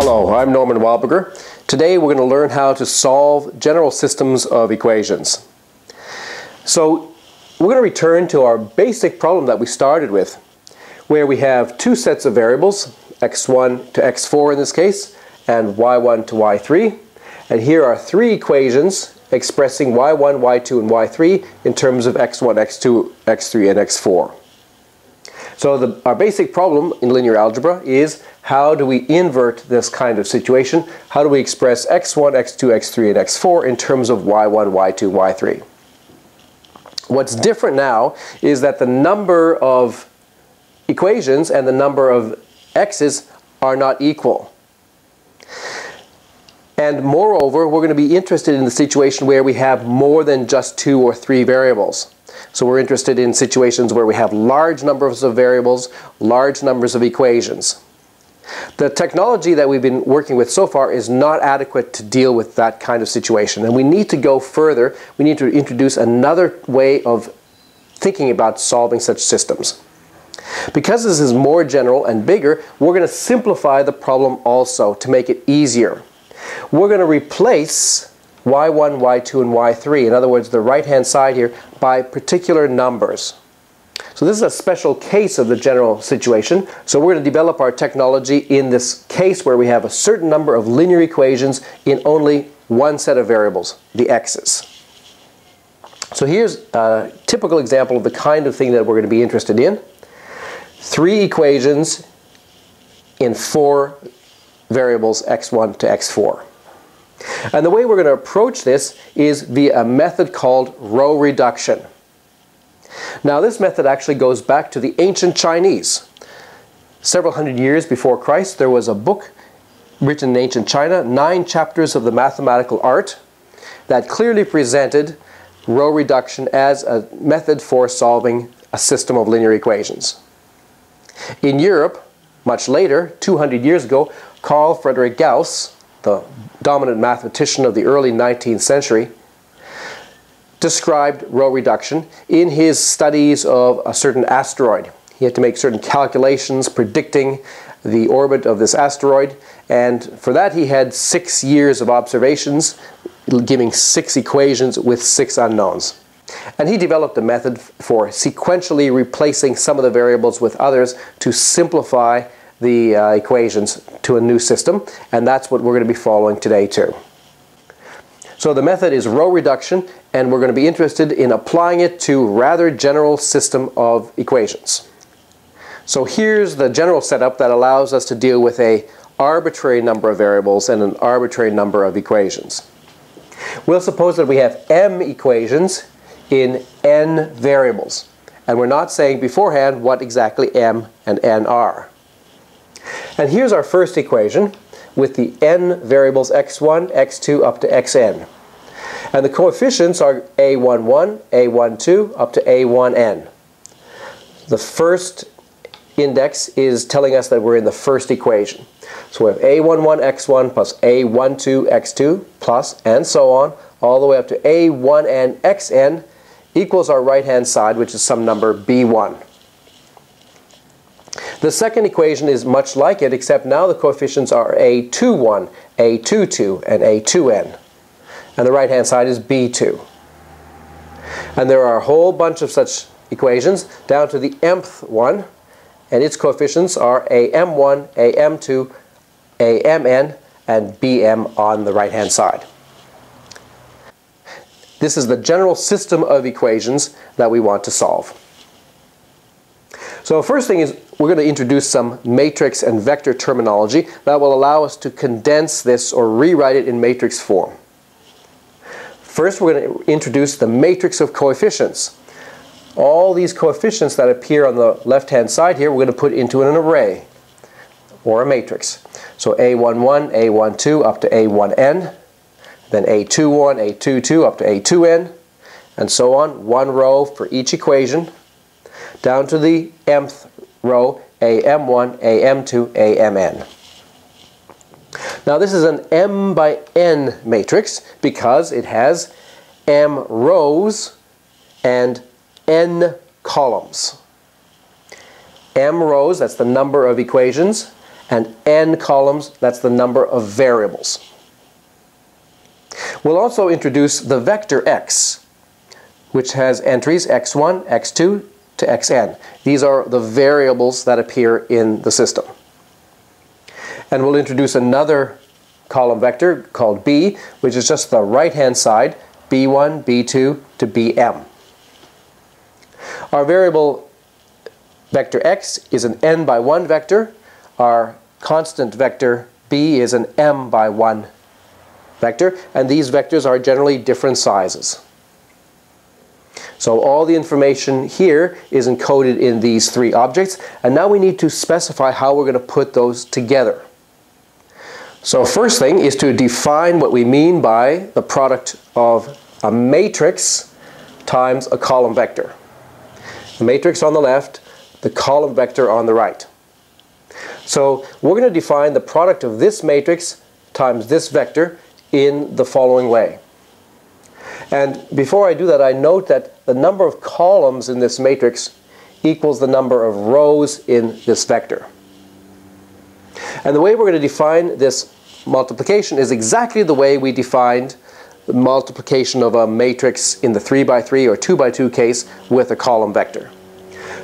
Hello, I'm Norman Wildberger. Today we're going to learn how to solve general systems of equations. So we're going to return to our basic problem that we started with, where we have two sets of variables, x1 to x4 in this case, and y1 to y3. And here are three equations expressing y1, y2, and y3 in terms of x1, x2, x3, and x4. So our basic problem in linear algebra is how do we invert this kind of situation? How do we express x1, x2, x3, and x4 in terms of y1, y2, y3? What's different now is that the number of equations and the number of x's are not equal. And moreover, we're going to be interested in the situation where we have more than just two or three variables. So we're interested in situations where we have large numbers of variables, large numbers of equations. The technology that we've been working with so far is not adequate to deal with that kind of situation, and we need to go further. We need to introduce another way of thinking about solving such systems. Because this is more general and bigger, we're going to simplify the problem also to make it easier. We're going to replace y1, y2, and y3, in other words the right hand side here, by particular numbers. So this is a special case of the general situation. So we're going to develop our technology in this case where we have a certain number of linear equations in only one set of variables, the x's. So here's a typical example of the kind of thing that we're going to be interested in. Three equations in four variables x1 to x4. And the way we're going to approach this is via a method called row reduction. Now this method actually goes back to the ancient Chinese. Several hundred years before Christ, there was a book written in ancient China, 9 chapters of the mathematical art, that clearly presented row reduction as a method for solving a system of linear equations. In Europe, much later, 200 years ago, Carl Friedrich Gauss, the dominant mathematician of the early 19th century, described row reduction in his studies of a certain asteroid. He had to make certain calculations predicting the orbit of this asteroid, and for that he had 6 years of observations, giving 6 equations with 6 unknowns. And he developed a method for sequentially replacing some of the variables with others to simplify the equations to a new system, and that's what we're going to be following today too. So the method is row reduction, and we're going to be interested in applying it to a rather general system of equations. So here's the general setup that allows us to deal with an arbitrary number of variables and an arbitrary number of equations. We'll suppose that we have m equations in n variables, and we're not saying beforehand what exactly m and n are. And here's our first equation with the n variables x1, x2 up to xn. And the coefficients are a11, a12 up to a1n. The first index is telling us that we're in the first equation. So we have a11 x1 plus a12 x2 plus, and so on, all the way up to a1n xn equals our right hand side, which is some number b1. The second equation is much like it, except now the coefficients are a21, a22, and a2n. And the right-hand side is b2. And there are a whole bunch of such equations down to the mth one, and its coefficients are am1, am2, amn, and bm on the right-hand side. This is the general system of equations that we want to solve. So the first thing is we're going to introduce some matrix and vector terminology that will allow us to condense this or rewrite it in matrix form. First, we're going to introduce the matrix of coefficients. All these coefficients that appear on the left-hand side here, we're going to put into an array or a matrix. So a11, a12 up to a1n, then a21, a22 up to a2n, and so on, one row for each equation, down to the mth row, am1, am2, amn. Now this is an m by n matrix because it has m rows and n columns. M rows, that's the number of equations, and n columns, that's the number of variables. We'll also introduce the vector x, which has entries x1, x2 to xn. These are the variables that appear in the system. And we'll introduce another column vector called b, which is just the right-hand side, b1, b2 to bm. Our variable vector x is an n by 1 vector. Our constant vector b is an m by 1 vector, and these vectors are generally different sizes. So all the information here is encoded in these three objects, and now we need to specify how we're going to put those together. So first thing is to define what we mean by the product of a matrix times a column vector. The matrix on the left, the column vector on the right. So we're going to define the product of this matrix times this vector in the following way. And before I do that, I note that the number of columns in this matrix equals the number of rows in this vector. And the way we're going to define this multiplication is exactly the way we defined the multiplication of a matrix in the 3 by 3 or 2 by 2 case with a column vector.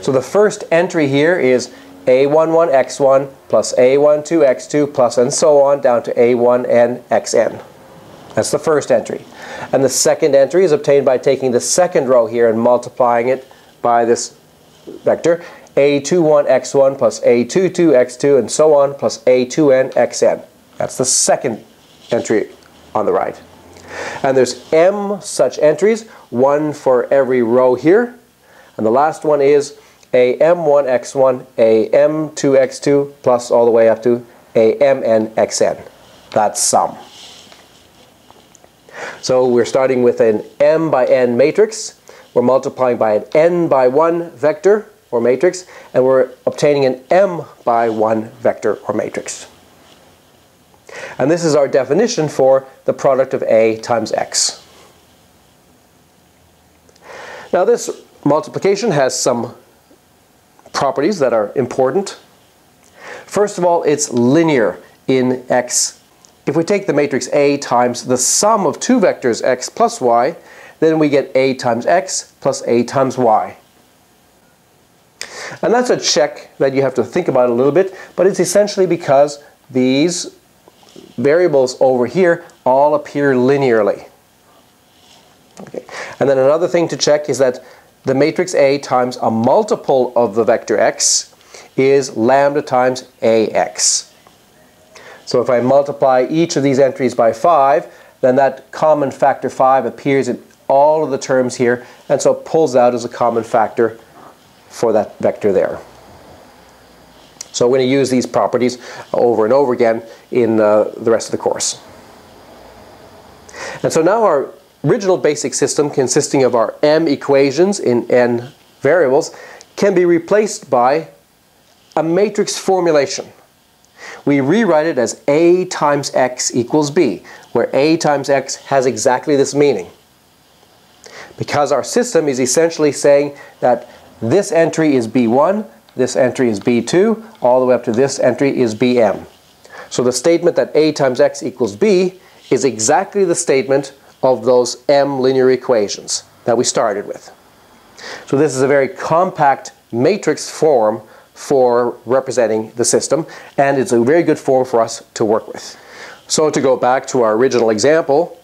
So the first entry here is a11 x1 plus a12 x2 plus and so on down to a1n xn. That's the first entry. And the second entry is obtained by taking the second row here and multiplying it by this vector, a21 x1 plus a22 x2 and so on plus a2n xn. That's the second entry on the right. And there's m such entries, one for every row here. And the last one is a m1 x1, a m2 x2 plus all the way up to a mn xn. That's sum. So we're starting with an m by n matrix. We're multiplying by an n by 1 vector or matrix, and we're obtaining an m by 1 vector or matrix. And this is our definition for the product of a times x. Now this multiplication has some properties that are important. First of all, it's linear in x. If we take the matrix A times the sum of two vectors x plus y, then we get A times x plus A times y. And that's a check that you have to think about a little bit, but it's essentially because these variables over here all appear linearly. Okay. And then another thing to check is that the matrix A times a multiple of the vector x is lambda times ax. So if I multiply each of these entries by 5, then that common factor 5 appears in all of the terms here, and so pulls out as a common factor for that vector there. So we're going to use these properties over and over again in the rest of the course. And so now our original basic system, consisting of our m equations in n variables, can be replaced by a matrix formulation. We rewrite it as a times x equals b, where a times x has exactly this meaning. Because our system is essentially saying that this entry is b1, this entry is b2, all the way up to this entry is bm. So the statement that a times x equals b is exactly the statement of those m linear equations that we started with. So this is a very compact matrix form for representing the system, and it's a very good form for us to work with. So to go back to our original example,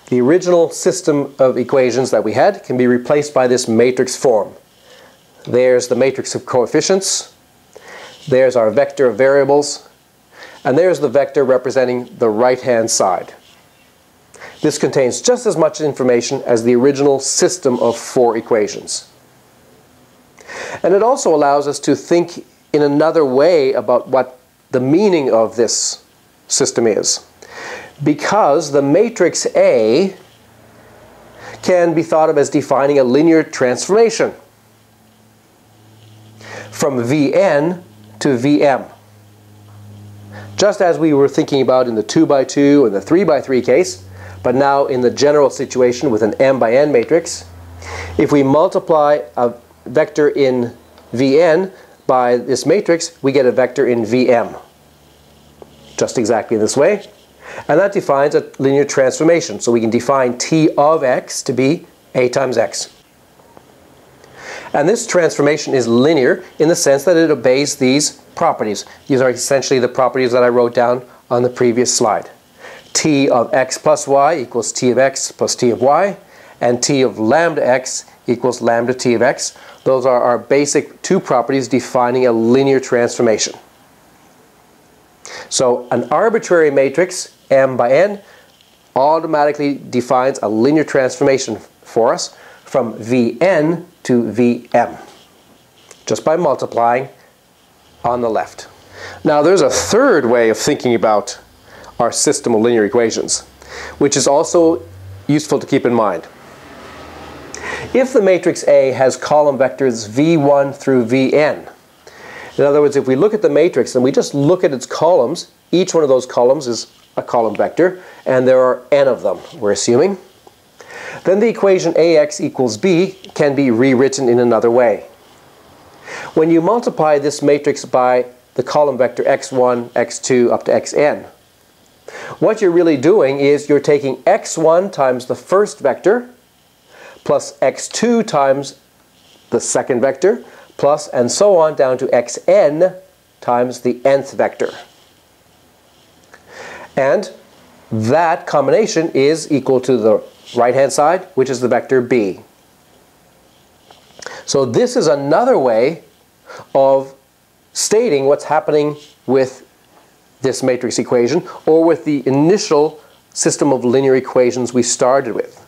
the original system of equations that we had can be replaced by this matrix form. There's the matrix of coefficients, there's our vector of variables, and there's the vector representing the right-hand side. This contains just as much information as the original system of 4 equations. And it also allows us to think in another way about what the meaning of this system is. Because the matrix A can be thought of as defining a linear transformation from Vn to Vm. Just as we were thinking about in the 2 by 2 and the 3 by 3 case, but now in the general situation with an m by n matrix, if we multiply a vector in Vn by this matrix, we get a vector in Vm. just exactly this way. And that defines a linear transformation. So we can define t of x to be a times x. And this transformation is linear in the sense that it obeys these properties. These are essentially the properties that I wrote down on the previous slide. T of x plus y equals t of x plus t of y, and t of lambda x equals lambda t of x. Those are our basic two properties defining a linear transformation. So an arbitrary matrix, m by n, automatically defines a linear transformation for us from Vn to Vm, just by multiplying on the left. Now there's a third way of thinking about our system of linear equations, which is also useful to keep in mind. If the matrix A has column vectors V1 through Vn, in other words, if we look at the matrix and we just look at its columns, each one of those columns is a column vector, and there are n of them, we're assuming, then the equation Ax equals B can be rewritten in another way. When you multiply this matrix by the column vector x1, x2 up to xn, what you're really doing is you're taking x1 times the first vector plus x2 times the second vector plus and so on down to xn times the nth vector. And that combination is equal to the right-hand side, which is the vector b. So this is another way of stating what's happening with this matrix equation, or with the initial system of linear equations we started with.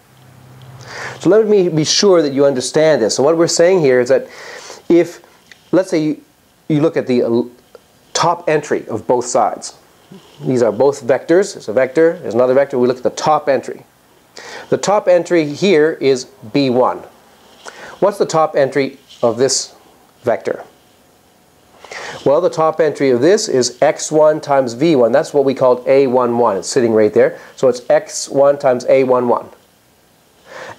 So let me be sure that you understand this. So what we're saying here is that if, let's say you look at the top entry of both sides. These are both vectors. There's a vector, there's another vector. We look at the top entry. The top entry here is B1. What's the top entry of this vector? Well, the top entry of this is x1 times v1. That's what we called a11. It's sitting right there. So it's x1 times a11.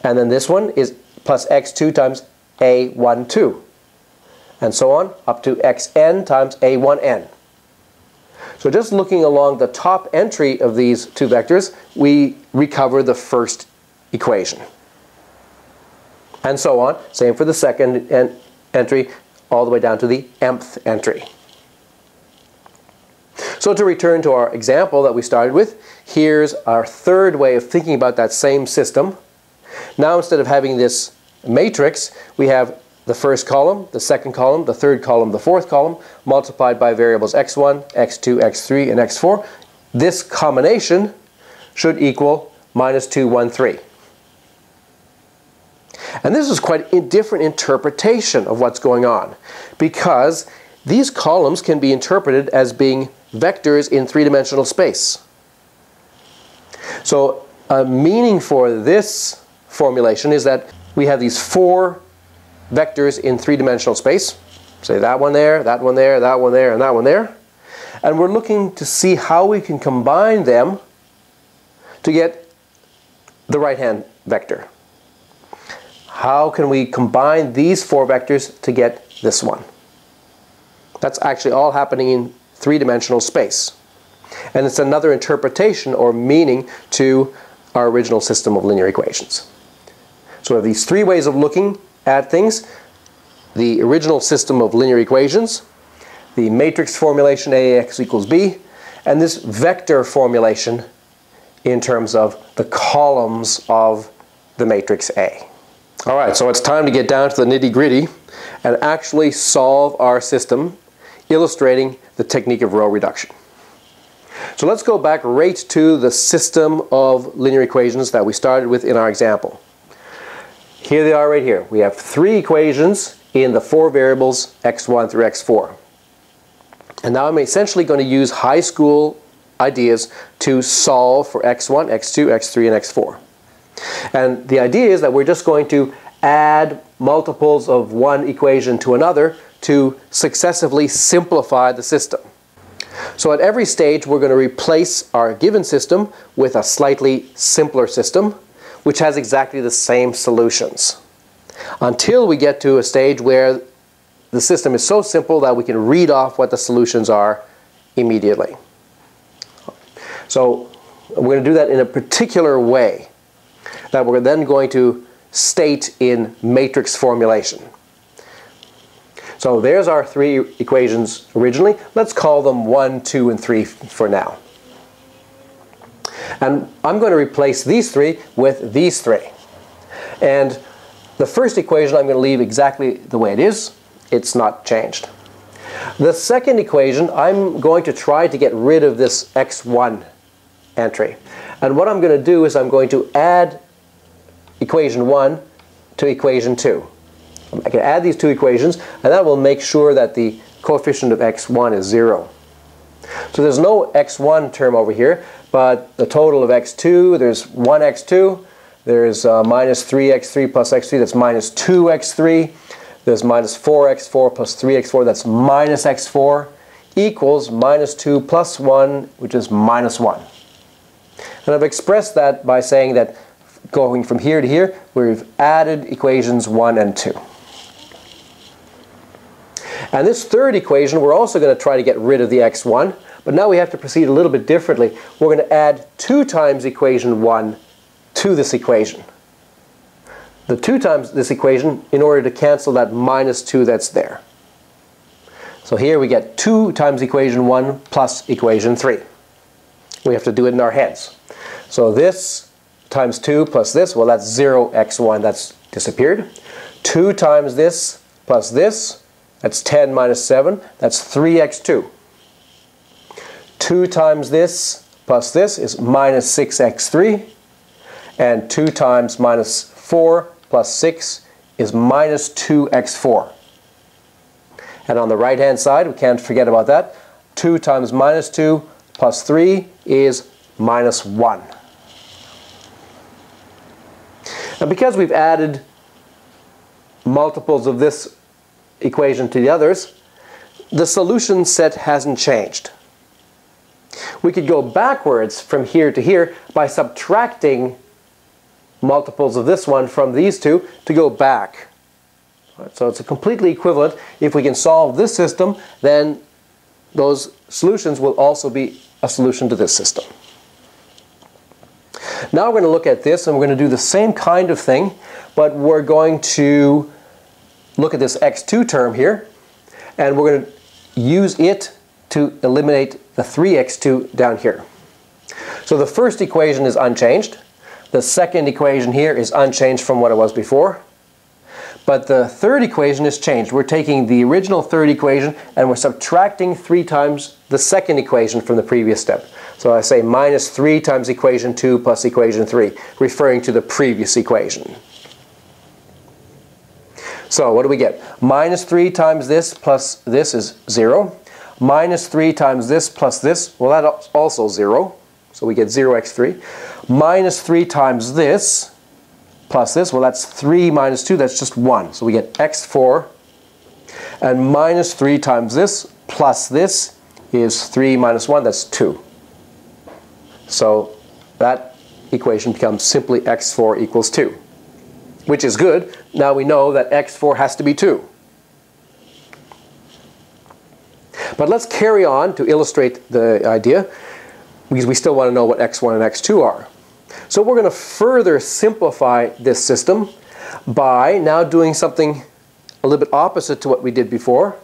And then this one is plus x2 times a12. And so on, up to xn times a1n. So just looking along the top entry of these two vectors, we recover the first equation. And so on. Same for the second entry, all the way down to the mth entry. So to return to our example that we started with, here's our third way of thinking about that same system. Now instead of having this matrix, we have the first column, the second column, the third column, the fourth column, multiplied by variables x1, x2, x3, and x4. This combination should equal minus 2, 1, 3. And this is quite a different interpretation of what's going on, because these columns can be interpreted as being vectors in three-dimensional space. So a meaning for this formulation is that we have these four vectors in three-dimensional space. Say that one there, that one there, that one there, and that one there. And we're looking to see how we can combine them to get the right-hand vector. How can we combine these four vectors to get this one? That's actually all happening in three-dimensional space. And it's another interpretation or meaning to our original system of linear equations. So we have these three ways of looking at things: the original system of linear equations, the matrix formulation Ax equals B, and this vector formulation in terms of the columns of the matrix A. All right, so it's time to get down to the nitty-gritty and actually solve our system, illustrating the technique of row reduction. So let's go back right to the system of linear equations that we started with in our example. Here they are right here. We have three equations in the four variables x1 through x4. And now I'm essentially going to use high school ideas to solve for x1, x2, x3, and x4. And the idea is that we're just going to add multiples of one equation to another to successively simplify the system. So at every stage we're going to replace our given system with a slightly simpler system, which has exactly the same solutions, until we get to a stage where the system is so simple that we can read off what the solutions are immediately. So we're going to do that in a particular way that we're then going to state in matrix formulation. So there's our three equations originally. Let's call them 1, 2, and 3 for now. And I'm going to replace these three with these three. And the first equation I'm going to leave exactly the way it is. It's not changed. The second equation, I'm going to try to get rid of this x1 entry. And what I'm going to do is I'm going to add equation 1 to equation 2. I can add these two equations, and that will make sure that the coefficient of x1 is 0. So there's no x1 term over here, but the total of x2, there's 1x2, there's minus 3x3 plus x3, that's minus 2x3, there's minus 4x4 plus 3x4, that's minus x4, equals minus 2 plus 1, which is minus 1. And I've expressed that by saying that going from here to here, we've added equations 1 and 2. And this third equation, we're also going to try to get rid of the x1, but now we have to proceed a little bit differently. We're going to add 2 times equation 1 to this equation. The 2 times this equation in order to cancel that minus 2 that's there. So here we get 2 times equation 1 plus equation 3. We have to do it in our heads. So this times 2 plus this, well, that's 0x1, that's disappeared. 2 times this plus this, that's 10 minus 7, that's 3x2. 2 times this plus this is minus 6x3. And 2 times minus 4 plus 6 is minus 2x4. And on the right hand side, we can't forget about that. 2 times minus 2 plus 3 is minus 1. And because we've added multiples of this equation to the others, the solution set hasn't changed. We could go backwards from here to here by subtracting multiples of this one from these two to go back. So it's a completely equivalent. If we can solve this system, then those solutions will also be a solution to this system. Now we're going to look at this, and we're going to do the same kind of thing, but we're going to look at this x2 term here, and we're going to use it to eliminate the 3x2 down here. So the first equation is unchanged. The second equation here is unchanged from what it was before. But the third equation is changed. We're taking the original third equation and we're subtracting 3 times the second equation from the previous step. So I say minus 3 times equation 2 plus equation 3, referring to the previous equation. So what do we get? Minus 3 times this plus this is 0. Minus 3 times this plus this, well, that's also 0. So we get 0x3. Minus 3 times this plus this, well, that's 3 minus 2, that's just 1. So we get x4. And minus 3 times this plus this is 3 minus 1, that's 2. So that equation becomes simply x4 equals 2, which is good. Now we know that x4 has to be 2. But let's carry on to illustrate the idea, because we still want to know what x1 and x2 are. So we're going to further simplify this system by now doing something a little bit opposite to what we did before.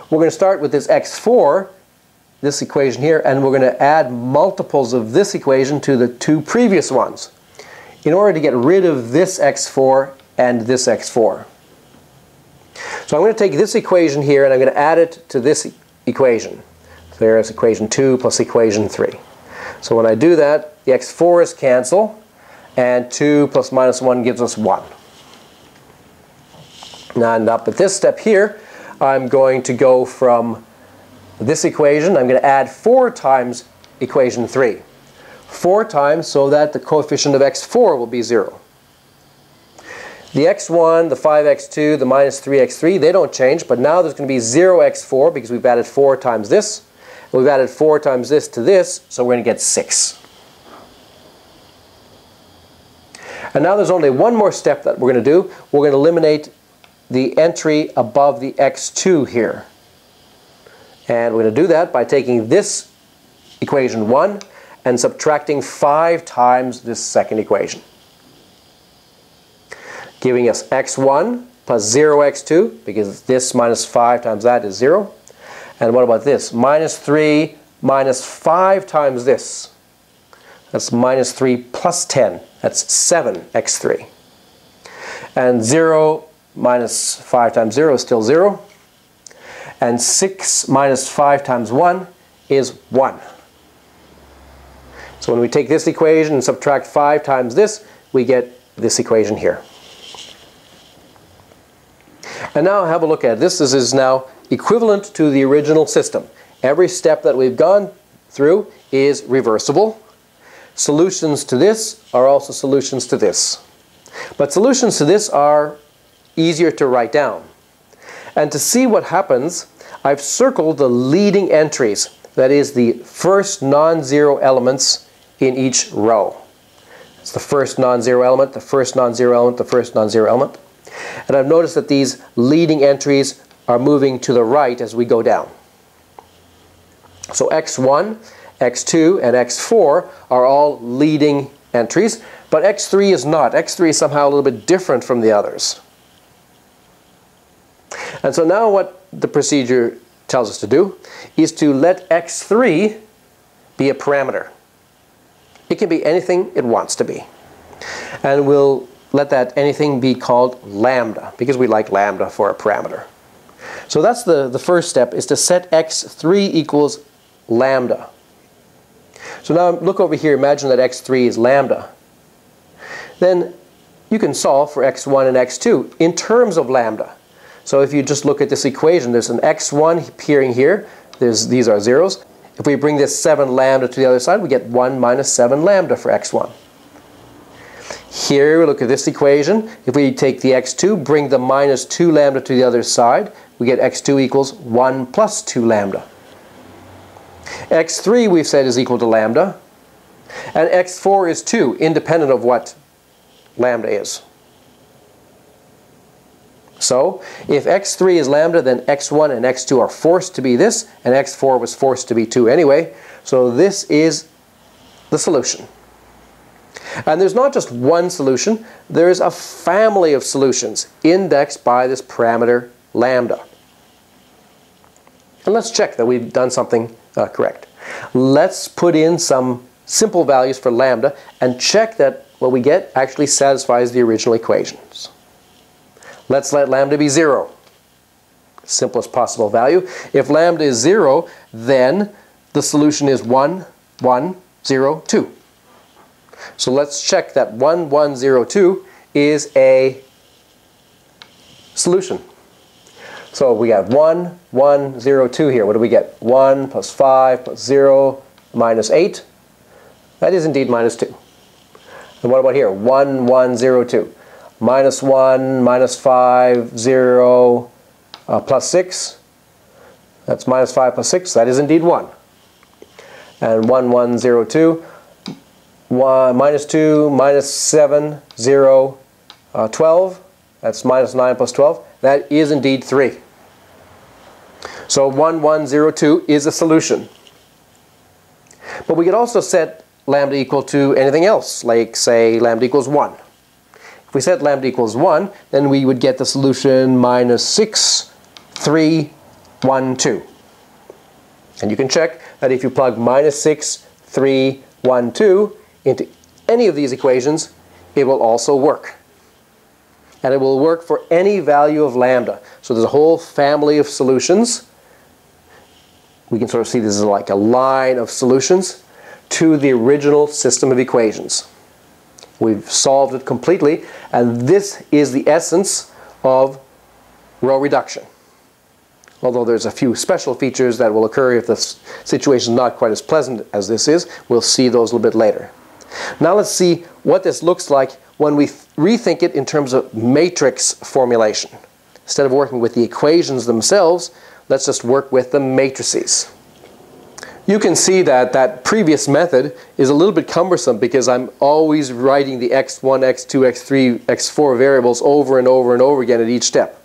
We're going to start with this x4, this equation here, and we're going to add multiples of this equation to the 2 previous ones in order to get rid of this x4 and this x4. So I'm going to take this equation here and I'm going to add it to this equation. So there's equation 2 plus equation 3. So when I do that, the x4's cancel, and 2 plus minus 1 gives us 1. And up at this step here, I'm going to go from this equation, I'm going to add 4 times equation 3. 4 times so that the coefficient of x4 will be 0. The x1, the 5x2, the minus 3x3, they don't change, but now there's going to be 0x4 because we've added 4 times this. We've added 4 times this to this, so we're going to get 6. And now there's only one more step that we're going to do. We're going to eliminate the entry above the x2 here. And we're going to do that by taking this equation 1 and subtracting 5 times this second equation, giving us x1 plus 0x2, because this minus 5 times that is 0. And what about this? Minus 3 minus 5 times this. That's minus 3 plus 10. That's 7x3. And 0 minus 5 times 0 is still 0. And 6 minus 5 times 1 is 1. So when we take this equation and subtract 5 times this, we get this equation here. And now have a look at this. This is now equivalent to the original system. Every step that we've gone through is reversible. Solutions to this are also solutions to this. But solutions to this are easier to write down. And to see what happens, I've circled the leading entries. That is the first non-zero elements in each row. It's the first non-zero element, the first non-zero element, the first non-zero element. And I've noticed that these leading entries are moving to the right as we go down. So x1, x2, and x4 are all leading entries, but x3 is not. x3 is somehow a little bit different from the others. And so now what the procedure tells us to do is to let x3 be a parameter. It can be anything it wants to be. And we'll let that anything be called lambda, because we like lambda for a parameter. So that's the first step, is to set x3 equals lambda. So now look over here, imagine that x3 is lambda. Then you can solve for x1 and x2 in terms of lambda. So if you just look at this equation, there's an x1 appearing here, these are zeros. If we bring this 7 lambda to the other side, we get 1 minus 7 lambda for x1. Here we look at this equation. If we take the x2, bring the minus 2 lambda to the other side, we get x2 equals 1 plus 2 lambda. x3 we've said is equal to lambda, and x4 is 2, independent of what lambda is. So if x3 is lambda, then x1 and x2 are forced to be this, and x4 was forced to be 2 anyway. So this is the solution. And there's not just one solution, there's a family of solutions indexed by this parameter lambda. And let's check that we've done something correct. Let's put in some simple values for lambda and check that what we get actually satisfies the original equations. Let's let lambda be 0. Simplest possible value. If lambda is 0, then the solution is 1, 1, 0, 2. So let's check that 1, 1, 0, 2 is a solution. So we got 1, 1, 0, 2 here. What do we get? 1 plus 5 plus 0 minus 8. That is indeed minus 2. And what about here? 1, 1, 0, 2. Minus 1, minus 5, 0, plus 6. That's minus 5 plus 6. That is indeed 1. And 1, 1, 0, 2. 1, minus 2, minus 7, 0, 12. That's minus 9 plus 12. That is indeed 3. So 1, 1, 0, 2 is a solution. But we could also set lambda equal to anything else, like say lambda equals 1. If we set lambda equals 1, then we would get the solution minus 6, 3, 1, 2. And you can check that if you plug minus 6, 3, 1, 2 into any of these equations, it will also work. And it will work for any value of lambda. So there's a whole family of solutions. We can sort of see this as like a line of solutions to the original system of equations. We've solved it completely, and this is the essence of row reduction. Although there's a few special features that will occur if the situation is not quite as pleasant as this is. We'll see those a little bit later. Now let's see what this looks like when we rethink it in terms of matrix formulation. Instead of working with the equations themselves, let's just work with the matrices. You can see that that previous method is a little bit cumbersome because I'm always writing the x1, x2, x3, x4 variables over and over and over again at each step.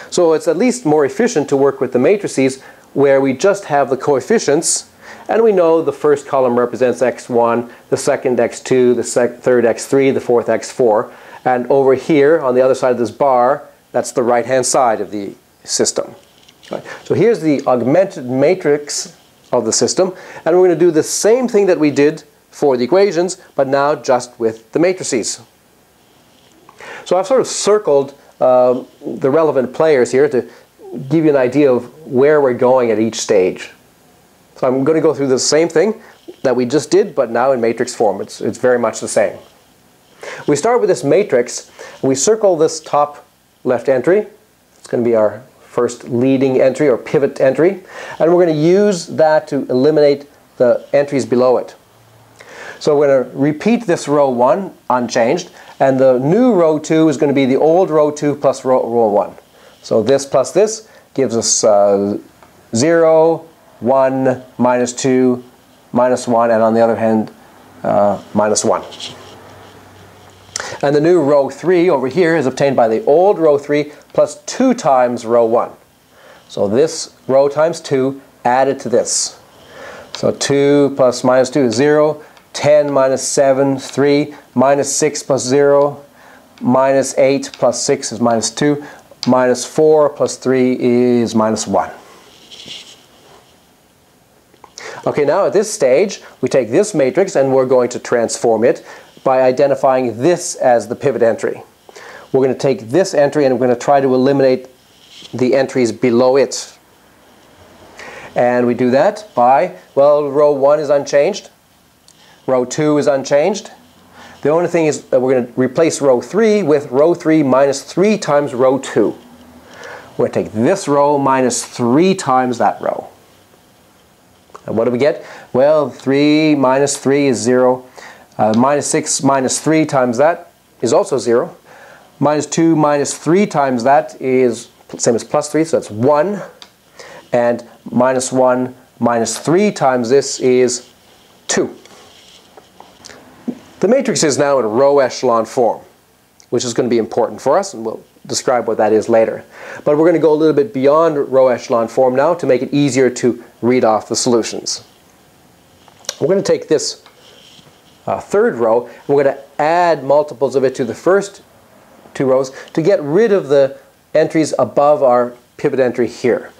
So it's at least more efficient to work with the matrices where we just have the coefficients And we know the first column represents x1, the second x2, the third x3, the fourth x4. And over here, on the other side of this bar, that's the right-hand side of the system. Right. So here's the augmented matrix of the system, and we're going to do the same thing that we did for the equations, but now just with the matrices. So I've sort of circled the relevant players here to give you an idea of where we're going at each stage. So I'm going to go through the same thing that we just did, but now in matrix form. It's very much the same. We start with this matrix, and we circle this top left entry. It's going to be our first leading entry or pivot entry, and we're going to use that to eliminate the entries below it. So we're going to repeat this row 1 unchanged, and the new row 2 is going to be the old row 2 plus row 1. So this plus this gives us 0, 1, minus 2, minus 1, and on the other hand, minus 1. And the new row 3 over here is obtained by the old row 3 plus 2 times row 1. So this row times 2 added to this. So 2 plus minus 2 is 0, 10 minus 7, 3, minus 6 plus 0, minus 8 plus 6 is minus 2, minus 4 plus 3 is minus 1. Okay, now at this stage, we take this matrix and we're going to transform it by identifying this as the pivot entry. We're going to take this entry and we're going to try to eliminate the entries below it. And we do that by, well, row 1 is unchanged, row 2 is unchanged. The only thing is that we're going to replace row 3 with row 3 minus 3 times row 2. We're going to take this row minus 3 times that row. And what do we get? Well, 3 minus 3 is 0. Minus 6 minus 3 times that is also 0. Minus 2 minus 3 times that is same as plus 3, so that's 1. And minus 1 minus 3 times this is 2. The matrix is now in row echelon form, which is going to be important for us, and we'll describe what that is later. But we're going to go a little bit beyond row echelon form now to make it easier to read off the solutions. We're going to take this third row, and we're going to add multiples of it to the first 2 rows to get rid of the entries above our pivot entry here.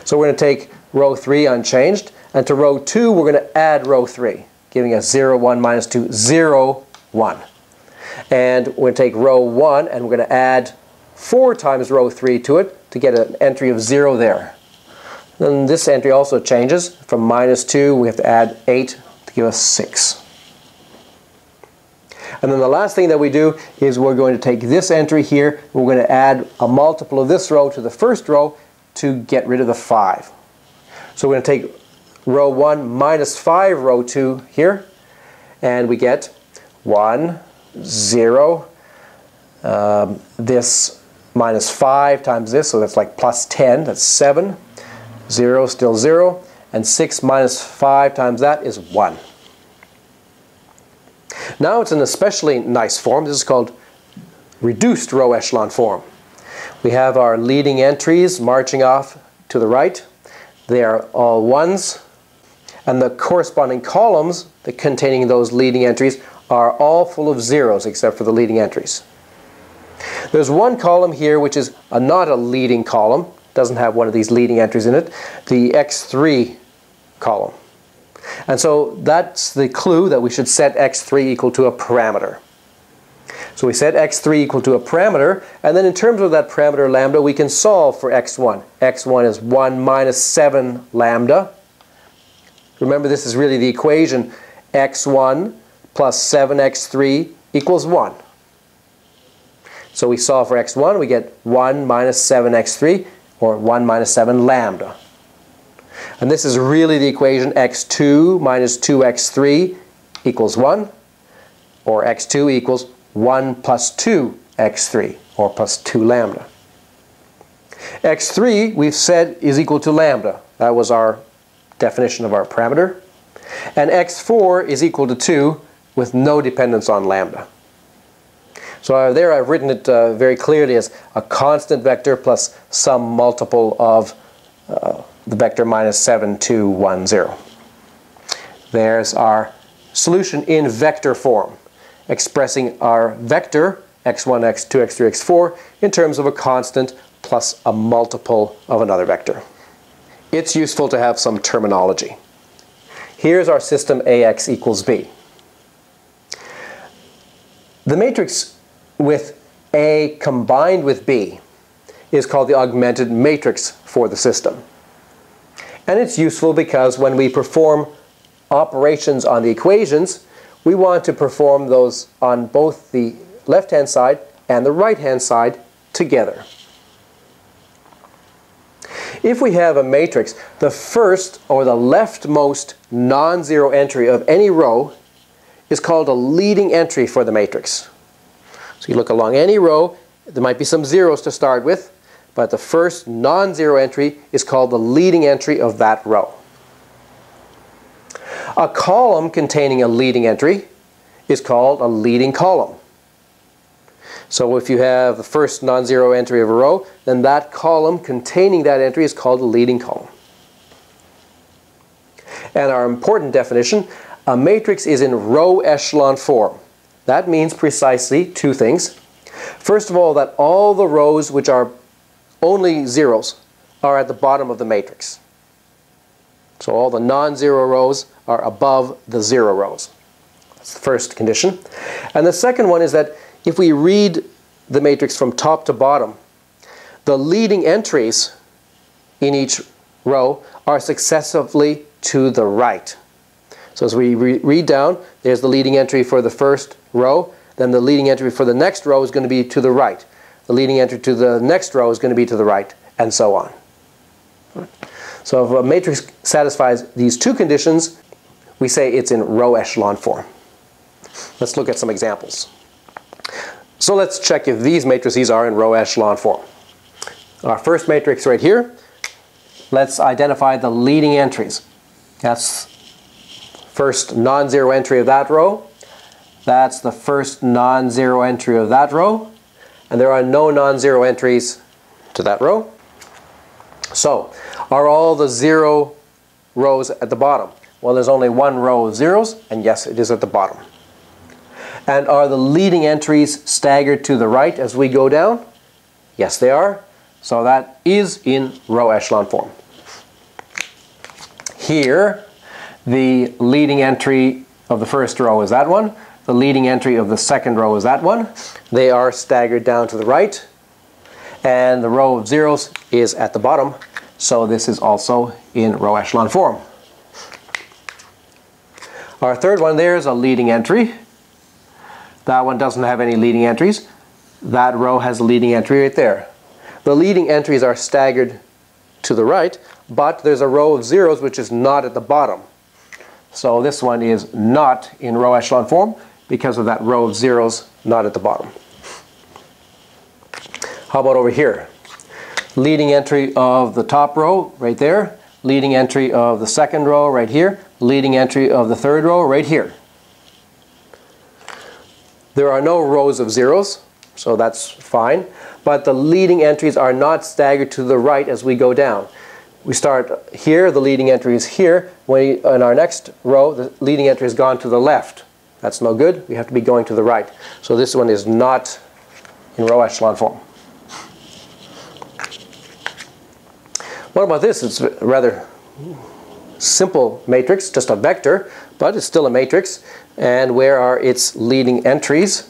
So we're going to take row 3 unchanged, and to row 2 we're going to add row 3, giving us 0, 1, minus 2, 0, 1. And we're going to take row 1 and we're going to add 4 times row 3 to it to get an entry of 0 there. Then this entry also changes. From minus 2 we have to add 8 to give us 6. And then the last thing that we do is we're going to take this entry here, we're going to add a multiple of this row to the first row to get rid of the 5. So we're going to take row 1 minus 5 row 2 here, and we get 1, 0, this minus 5 times this, so that's like plus 10, that's 7, 0, still 0, and 6 minus 5 times that is 1. Now it's an especially nice form. This is called reduced row echelon form. We have our leading entries marching off to the right. They are all 1s. And the corresponding columns that containing those leading entries are all full of 0s except for the leading entries. There's one column here which is not a leading column, doesn't have one of these leading entries in it, the x3 column. And so that's the clue that we should set x3 equal to a parameter. So we set x3 equal to a parameter, and then in terms of that parameter lambda we can solve for x1. x1 is 1 minus 7 lambda. Remember, this is really the equation x1 plus 7x3 equals 1. So we solve for x1, we get 1 minus 7x3, or 1 minus 7 lambda. And this is really the equation x2 minus 2x3 equals 1, or x2 equals 1 plus 2x3, or plus 2 lambda. x3, we've said, is equal to lambda. That was our definition of our parameter. And x4 is equal to 2 with no dependence on lambda. So there I've written it very clearly as a constant vector plus some multiple of the vector minus 7, 2, 1, 0. There's our solution in vector form, expressing our vector x1, x2, x3, x4 in terms of a constant plus a multiple of another vector. It's useful to have some terminology. Here's our system AX equals B. The matrix with A combined with B is called the augmented matrix for the system. And it's useful because when we perform operations on the equations, we want to perform those on both the left-hand side and the right-hand side together. If we have a matrix, the first or the leftmost non-zero entry of any row is called a leading entry for the matrix. So you look along any row, there might be some zeros to start with, but the first non-zero entry is called the leading entry of that row. A column containing a leading entry is called a leading column. So if you have the first non-zero entry of a row, then that column containing that entry is called a leading column. And our important definition, a matrix is in row echelon form. That means precisely two things. First of all, that all the rows which are only zeros are at the bottom of the matrix. So all the non-zero rows are above the zero rows. That's the first condition. And the second one is that if we read the matrix from top to bottom, the leading entries in each row are successively to the right. So as we read down, there's the leading entry for the first row, then the leading entry for the next row is going to be to the right. The leading entry to the next row is going to be to the right, and so on. So if a matrix satisfies these two conditions, we say it's in row echelon form. Let's look at some examples. So let's check if these matrices are in row echelon form. Our first matrix right here, let's identify the leading entries. That's first non-zero entry of that row. That's the first non-zero entry of that row. And there are no non-zero entries to that row. So, are all the zero rows at the bottom? Well, there's only one row of zeros, and yes, it is at the bottom. And are the leading entries staggered to the right as we go down? Yes, they are. So that is in row echelon form. Here, the leading entry of the first row is that one. The leading entry of the second row is that one. They are staggered down to the right. And the row of zeros is at the bottom. So this is also in row echelon form. Our third one there is a leading entry. That one doesn't have any leading entries. That row has a leading entry right there. The leading entries are staggered to the right, but there's a row of zeros which is not at the bottom. So this one is not in row echelon form because of that row of zeros not at the bottom. How about over here? Leading entry of the top row right there. Leading entry of the second row right here. Leading entry of the third row right here. There are no rows of zeros, so that's fine. But the leading entries are not staggered to the right as we go down. We start here, the leading entry is here. In our next row, the leading entry has gone to the left. That's no good. We have to be going to the right. So this one is not in row echelon form. What about this? It's a rather simple matrix, just a vector, but it's still a matrix. And where are its leading entries?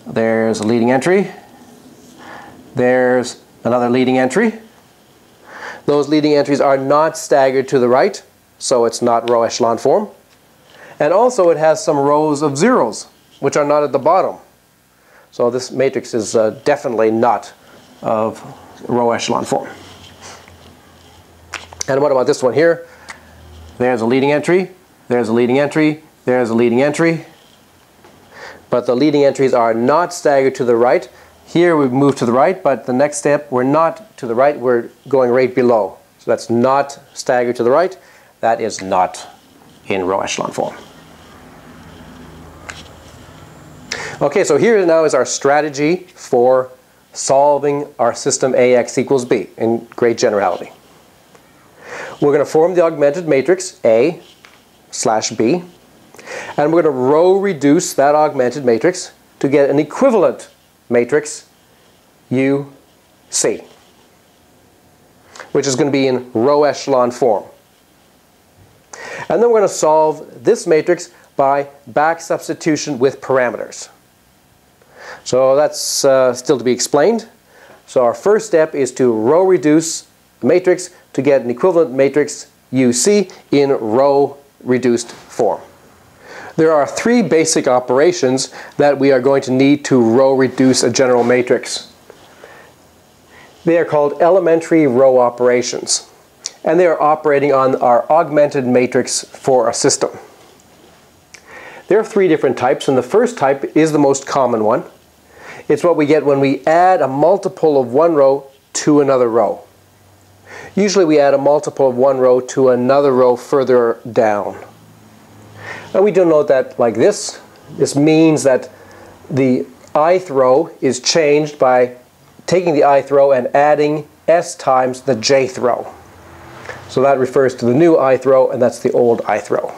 There's a leading entry. There's another leading entry. Those leading entries are not staggered to the right, so it's not row echelon form. And also it has some rows of zeros, which are not at the bottom. So this matrix is definitely not of row echelon form. And what about this one here? There's a leading entry, there's a leading entry, there's a leading entry. But the leading entries are not staggered to the right. Here we move to the right, but the next step we're not to the right, we're going right below. So that's not staggered to the right. That is not in row echelon form. Okay, so here now is our strategy for solving our system AX equals B in great generality. We're going to form the augmented matrix A slash B. And we're going to row reduce that augmented matrix to get an equivalent matrix UC, which is going to be in row echelon form. And then we're going to solve this matrix by back substitution with parameters. So that's still to be explained. So our first step is to row reduce the matrix to get an equivalent matrix UC in row reduced form. There are three basic operations that we are going to need to row reduce a general matrix. They are called elementary row operations, and they are operating on our augmented matrix for a system. There are three different types, and the first type is the most common one. It's what we get when we add a multiple of one row to another row. Usually we add a multiple of one row to another row further down. And we denote that like this. This means that the ith row is changed by taking the ith row and adding s times the jth row. So that refers to the new ith row, and that's the old ith row.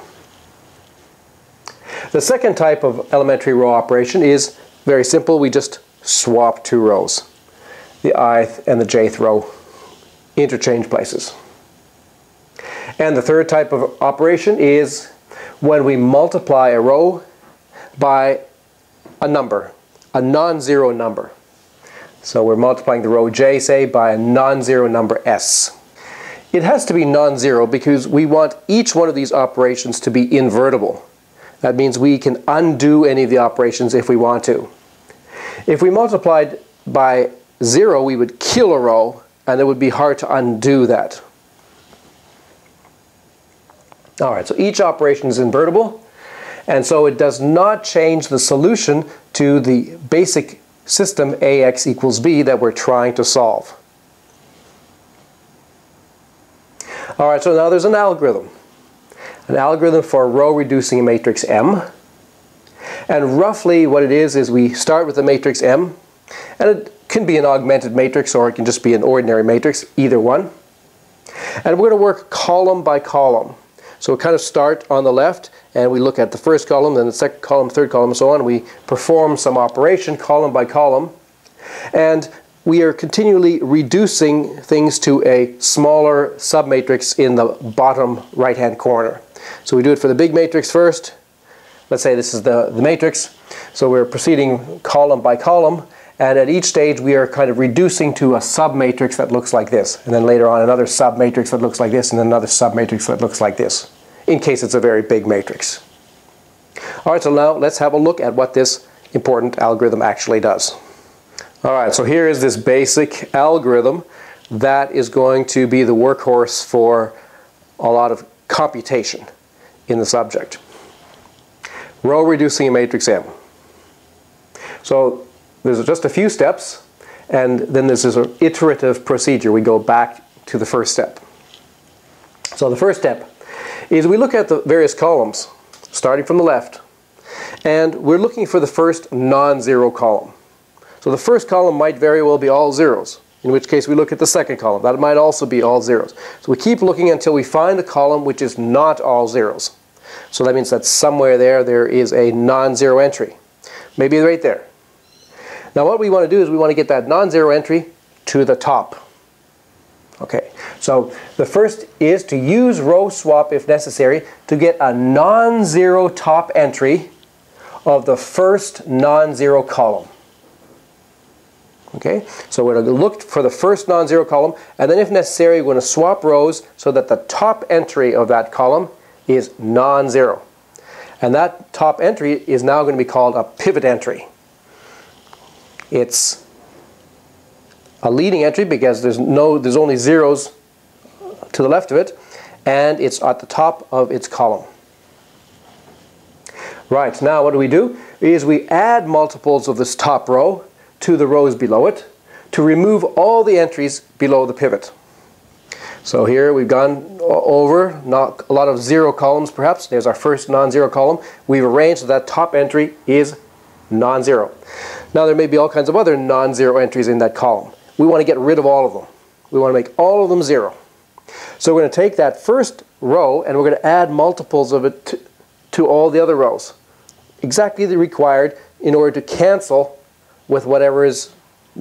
The second type of elementary row operation is very simple. We just swap two rows. The ith and the jth row interchange places. And the third type of operation is when we multiply a row by a number, a non-zero number. So we're multiplying the row j, say, by a non-zero number s. It has to be non-zero because we want each one of these operations to be invertible. That means we can undo any of the operations if we want to. If we multiplied by 0, we would kill a row, and it would be hard to undo that. Alright, so each operation is invertible, and so it does not change the solution to the basic system AX equals B that we're trying to solve. Alright, so now there's an algorithm. An algorithm for row reducing a matrix M. And roughly what it is we start with the matrix M, and it can be an augmented matrix or it can just be an ordinary matrix, either one. And we're going to work column by column. So we kind of start on the left and we look at the first column, then the second column, third column, and so on. We perform some operation column by column, and we are continually reducing things to a smaller submatrix in the bottom right hand corner. So we do it for the big matrix first. Let's say this is the matrix. So we're proceeding column by column, and at each stage we are kind of reducing to a submatrix that looks like this, and then later on another submatrix that looks like this, and then another submatrix that looks like this, in case it's a very big matrix. Alright, so now let's have a look at what this important algorithm actually does. Alright, so here is this basic algorithm that is going to be the workhorse for a lot of computation in the subject. Row reducing a matrix M. So there's just a few steps, and then there's this iterative procedure. We go back to the first step. So the first step is we look at the various columns, starting from the left, and we're looking for the first non-zero column. So the first column might very well be all zeros, in which case we look at the second column. That might also be all zeros. So we keep looking until we find the column which is not all zeros. So that means that somewhere there is a non-zero entry. Maybe right there. Now what we want to do is we want to get that non-zero entry to the top. Okay, so the first is to use row swap if necessary to get a non-zero top entry of the first non-zero column. Okay, so we're going to look for the first non-zero column, and then if necessary we're going to swap rows so that the top entry of that column is non-zero. And that top entry is now going to be called a pivot entry. It's a leading entry because there's only zeros to the left of it, and it's at the top of its column. Right, now what do? Is we add multiples of this top row to the rows below it to remove all the entries below the pivot. So here we've gone over not a lot of zero columns perhaps. There's our first non-zero column. We've arranged that top entry is non-zero. Now there may be all kinds of other non-zero entries in that column. We want to get rid of all of them. We want to make all of them zero. So we're going to take that first row and we're going to add multiples of it to all the other rows. Exactly the required in order to cancel with whatever is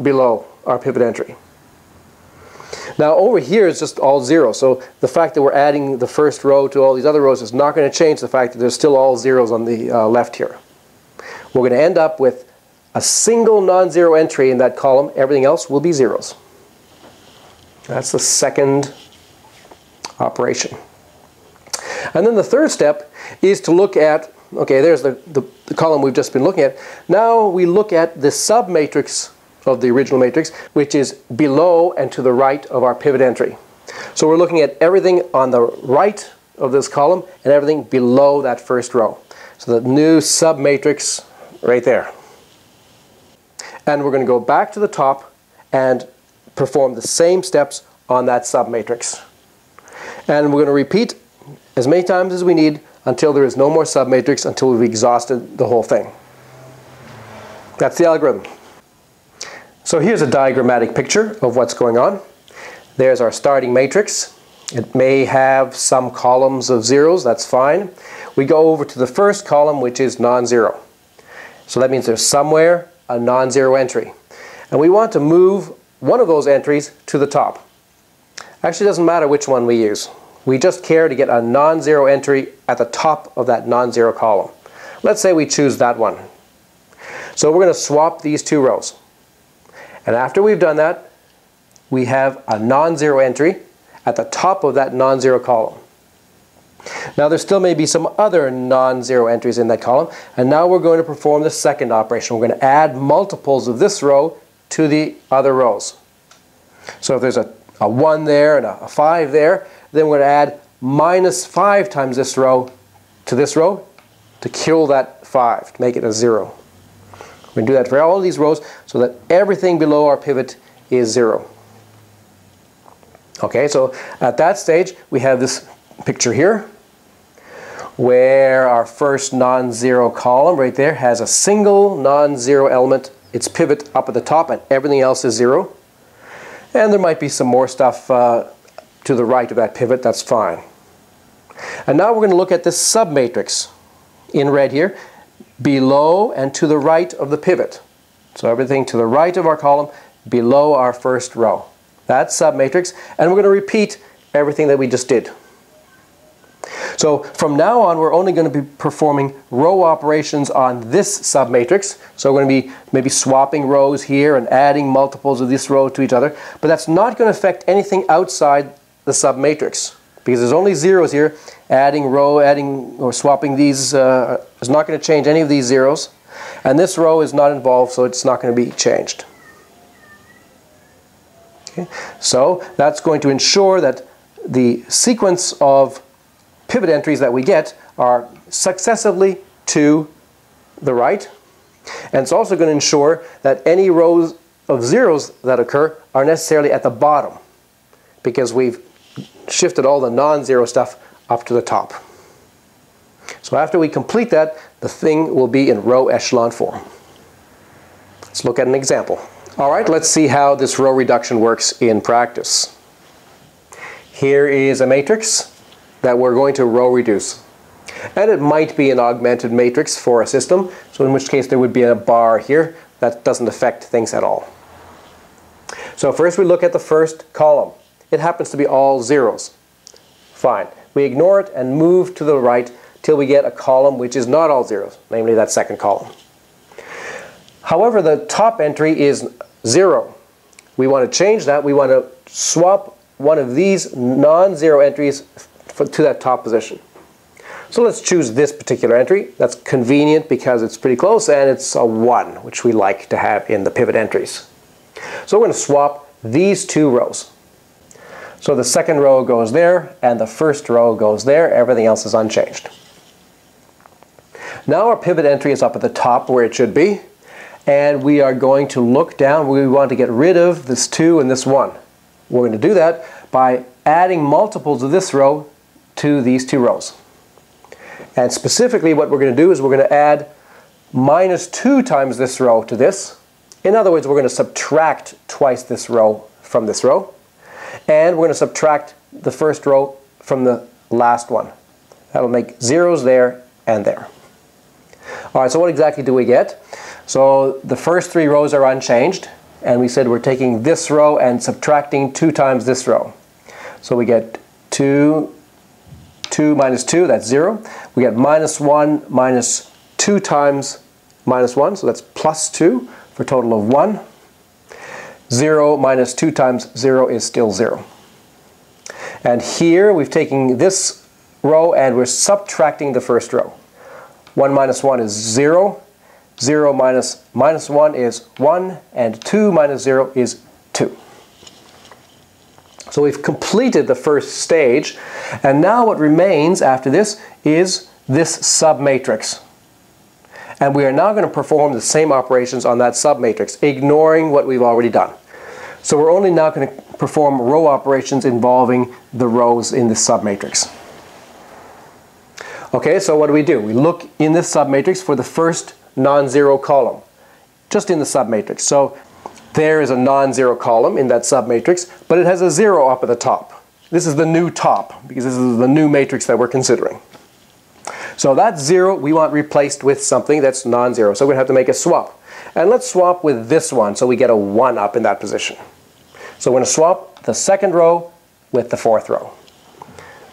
below our pivot entry. Now over here is just all zeros, so the fact that we're adding the first row to all these other rows is not going to change the fact that there's still all zeros on the left here. We're going to end up with a single non-zero entry in that column. Everything else will be zeros. That's the second operation. And then the third step is to look at, okay, there's the column we've just been looking at. Now we look at the submatrix of the original matrix, which is below and to the right of our pivot entry. So we're looking at everything on the right of this column and everything below that first row. So the new submatrix right there. And we're going to go back to the top and perform the same steps on that submatrix. And we're going to repeat as many times as we need until there is no more submatrix, until we've exhausted the whole thing. That's the algorithm. So here's a diagrammatic picture of what's going on. There's our starting matrix. It may have some columns of zeros, that's fine. We go over to the first column, which is non-zero. So that means there's somewhere a non-zero entry. And we want to move one of those entries to the top. Actually, it doesn't matter which one we use. We just care to get a non-zero entry at the top of that non-zero column. Let's say we choose that one. So we're going to swap these two rows. And after we've done that, we have a non-zero entry at the top of that non-zero column. Now there still may be some other non-zero entries in that column, and now we're going to perform the second operation. We're going to add multiples of this row to the other rows. So if there's a 1 there and a 5 there, then we're going to add minus 5 times this row to kill that 5, to make it a 0. We're going to do that for all of these rows so that everything below our pivot is 0. Okay, so at that stage we have this picture here where our first non-zero column right there has a single non-zero element, its pivot up at the top, and everything else is 0. And there might be some more stuff to the right of that pivot, that's fine. And now we're going to look at this submatrix in red here, below and to the right of the pivot. So everything to the right of our column, below our first row. That's submatrix, and we're going to repeat everything that we just did. So from now on, we're only going to be performing row operations on this submatrix. So we're going to be maybe swapping rows here and adding multiples of this row to each other. But that's not going to affect anything outside the submatrix, because there's only zeros here. Adding or swapping these is not going to change any of these zeros. And this row is not involved, so it's not going to be changed. Okay. So that's going to ensure that the sequence of pivot entries that we get are successively to the right. And it's also going to ensure that any rows of zeros that occur are necessarily at the bottom, because we've shifted all the non-zero stuff up to the top. So after we complete that, the thing will be in row echelon form. Let's look at an example. All right, let's see how this row reduction works in practice. Here is a matrix that we're going to row reduce. And it might be an augmented matrix for a system, so in which case there would be a bar here. That doesn't affect things at all. So first we look at the first column. It happens to be all zeros. Fine. We ignore it and move to the right till we get a column which is not all zeros, namely that second column. However, the top entry is 0. We want to change that. We want to swap one of these non-zero entries to that top position. So let's choose this particular entry. That's convenient because it's pretty close, and it's a 1, which we like to have in the pivot entries. So we're going to swap these two rows. So the second row goes there, and the first row goes there. Everything else is unchanged. Now our pivot entry is up at the top where it should be, and we are going to look down. We want to get rid of this 2 and this 1. We're going to do that by adding multiples of this row to these two rows. And specifically what we're going to do is we're going to add minus 2 times this row to this. In other words, we're going to subtract twice this row from this row. and we're going to subtract the first row from the last one. That'll make zeros there and there. Alright, so what exactly do we get? So the first three rows are unchanged, and we said we're taking this row and subtracting 2 times this row. So we get 2 minus 2, that's 0. We get minus 1 minus 2 times minus 1, so that's plus 2 for a total of 1. 0 minus 2 times 0 is still 0. And here we've taken this row and we're subtracting the first row. 1 minus 1 is 0. 0 minus minus 1 is 1. And 2 minus 0 is 2. So we've completed the first stage. And now what remains after this is this submatrix. And we are now going to perform the same operations on that submatrix, ignoring what we've already done. So we're only now going to perform row operations involving the rows in this submatrix. Okay, so what do? We look in this submatrix for the first non-zero column, just in the submatrix. So there is a non-zero column in that submatrix, but it has a 0 up at the top. This is the new top, because this is the new matrix that we're considering. So that 0 we want replaced with something that's non-zero. So we're going to have to make a swap. And let's swap with this one so we get a 1 up in that position. So we're going to swap the second row with the fourth row.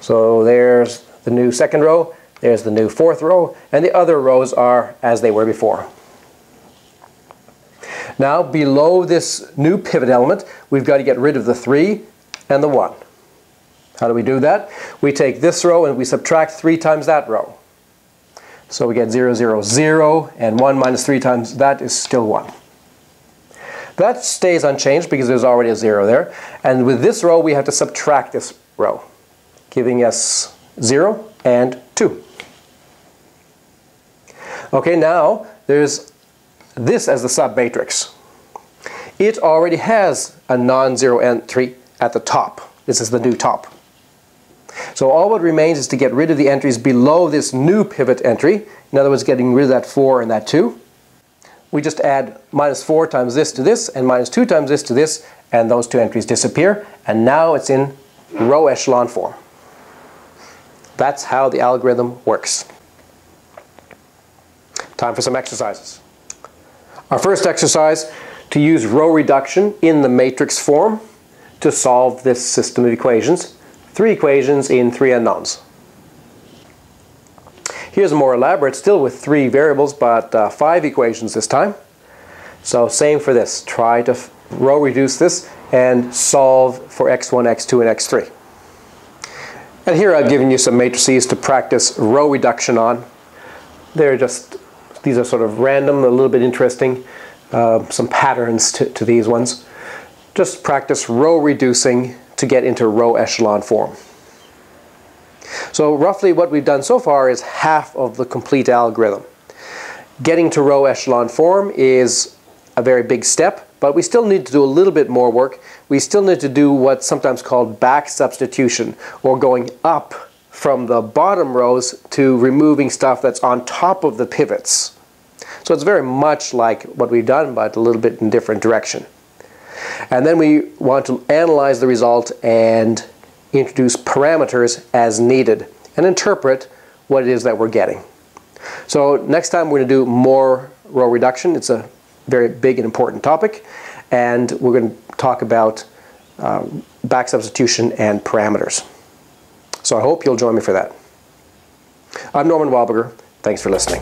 So there's the new second row, there's the new fourth row, and the other rows are as they were before. Now below this new pivot element, we've got to get rid of the 3 and the 1. How do we do that? We take this row and we subtract 3 times that row. So we get 0, 0, 0, and 1 minus 3 times that is still 1. That stays unchanged because there's already a 0 there. And with this row we have to subtract this row, giving us 0 and 2. Okay, now there's this as the submatrix. It already has a non-zero entry at the top. This is the new top. So all what remains is to get rid of the entries below this new pivot entry. In other words, getting rid of that 4 and that 2. We just add minus 4 times this to this and minus 2 times this to this, and those 2 entries disappear, and now it's in row echelon form. That's how the algorithm works. Time for some exercises. Our first exercise, to use row reduction in the matrix form to solve this system of equations. 3 equations in 3 unknowns. Here's a more elaborate, still with 3 variables, but 5 equations this time. So same for this. Try to row reduce this and solve for x1, x2, and x3. And here I've given you some matrices to practice row reduction on. These are sort of random, a little bit interesting, some patterns to these ones. Just practice row reducing to get into row echelon form. So roughly what we've done so far is half of the complete algorithm. Getting to row echelon form is a very big step, but we still need to do a little bit more work. We still need to do what's sometimes called back substitution, or going up from the bottom rows to removing stuff that's on top of the pivots. So it's very much like what we've done, but a little bit in different direction. And then we want to analyze the result and introduce parameters as needed and interpret what it is that we're getting. So next time we're going to do more row reduction. It's a very big and important topic, and we're going to talk about back substitution and parameters. So I hope you'll join me for that. I'm Norman Wildberger. Thanks for listening.